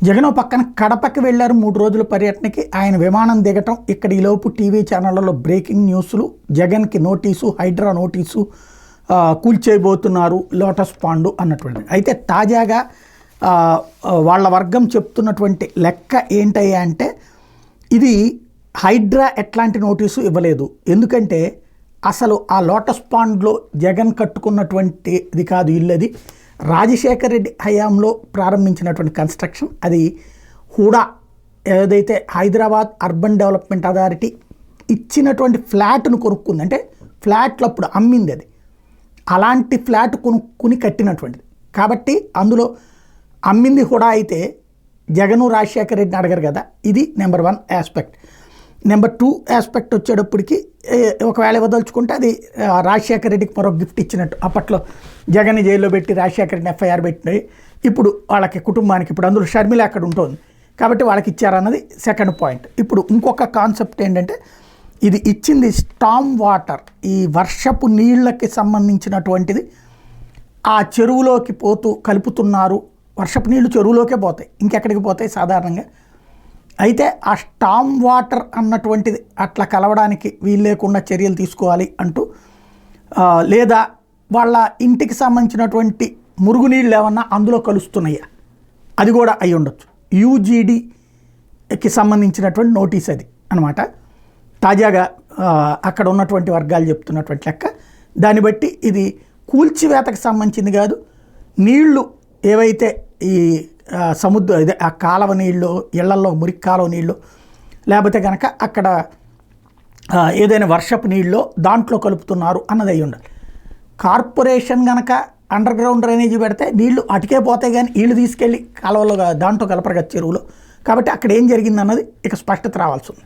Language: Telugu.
జగన్ పక్కన కడపకి వెళ్ళారు 3 రోజుల పర్యటనకి. ఆయన విమానం దిగటం, ఇక్కడ ఈలోపు టీవీ ఛానళ్లలో బ్రేకింగ్ న్యూస్లు, జగన్కి నోటీసు, హైడ్రా నోటీసు, కూల్చేయబోతున్నారు లోటస్ పాండు అన్నటువంటి. అయితే తాజాగా వాళ్ళ వర్గం చెప్తున్నటువంటి లెక్క ఏంటయ్యా అంటే, ఇది హైడ్రా ఎట్లాంటి నోటీసు ఇవ్వలేదు. ఎందుకంటే అసలు ఆ లోటస్ పాండ్లో జగన్ కట్టుకున్నటువంటిది కాదు ఇల్లు, అది రాజశేఖర రెడ్డి హయాంలో ప్రారంభించినటువంటి కన్స్ట్రక్షన్. అది హుడా ఏదైతే హైదరాబాద్ అర్బన్ డెవలప్మెంట్ అథారిటీ ఇచ్చినటువంటి ఫ్లాట్ను కొనుక్కుంది, అంటే ఫ్లాట్లు అప్పుడు అమ్మింది, అది అలాంటి ఫ్లాట్ కొనుక్కుని కట్టినటువంటిది. కాబట్టి అందులో అమ్మింది హుడా అయితే జగను రాజశేఖర రెడ్డిని అడగరు కదా. ఇది నెంబర్ 1 ఆస్పెక్ట్. నెంబర్ 2 ఆస్పెక్ట్ వచ్చేటప్పటికి, ఒకవేళ ఇవ్వదలుచుకుంటే అది రాజశేఖర రెడ్డికి మరొక గిఫ్ట్ ఇచ్చినట్టు. అప్పట్లో జగన్ జైల్లో పెట్టి రాజశేఖర రెడ్డిని ఎఫ్ఐఆర్ పెట్టి ఇప్పుడు వాళ్ళకి కుటుంబానికి, ఇప్పుడు అందులో షర్మిల అక్కడ ఉంటుంది కాబట్టి వాళ్ళకి ఇచ్చారన్నది సెకండ్ పాయింట్. ఇప్పుడు ఇంకొక కాన్సెప్ట్ ఏంటంటే, ఇది ఇచ్చింది స్టామ్ వాటర్, ఈ వర్షపు నీళ్ళకి సంబంధించినటువంటిది. ఆ చెరువులోకి పోతూ కలుపుతున్నారు. వర్షపు నీళ్లు చెరువులోకే పోతాయి, ఇంకెక్కడికి పోతాయి సాధారణంగా. అయితే ఆ స్టామ్ వాటర్ అన్నటువంటిది అట్లా కలవడానికి వీలు లేకుండా చర్యలు తీసుకోవాలి అంటూ, లేదా వాళ్ళ ఇంటికి సంబంధించినటువంటి మురుగునీళ్ళు ఏమన్నా అందులో కలుస్తున్నాయా, అది కూడా అయి ఉండొచ్చు. యూజీడీకి సంబంధించినటువంటి నోటీస్ అది అనమాట. తాజాగా అక్కడ ఉన్నటువంటి వర్గాలు చెప్తున్నటువంటి లెక్క. దాన్ని బట్టి ఇది కూల్చివేతకు సంబంధించింది కాదు, నీళ్లు ఏవైతే ఈ సముద్ర ఇదే ఆ కాలువ నీళ్ళు, ఇళ్లల్లో మురికి కాలువ నీళ్ళు, లేకపోతే కనుక అక్కడ ఏదైనా వర్షపు నీళ్ళు దాంట్లో కలుపుతున్నారు అన్నది అయి ఉండాలి. కార్పొరేషన్ కనుక అండర్ గ్రౌండ్ డ్రైనేజీ పెడితే నీళ్లు అటుకే పోతాయి, కానీ వీళ్ళు తీసుకెళ్ళి కాలువలో దాంట్లో కలపరు కదా చెరువులో. కాబట్టి అక్కడ ఏం జరిగిందన్నది ఇక స్పష్టత రావాల్సి ఉంది.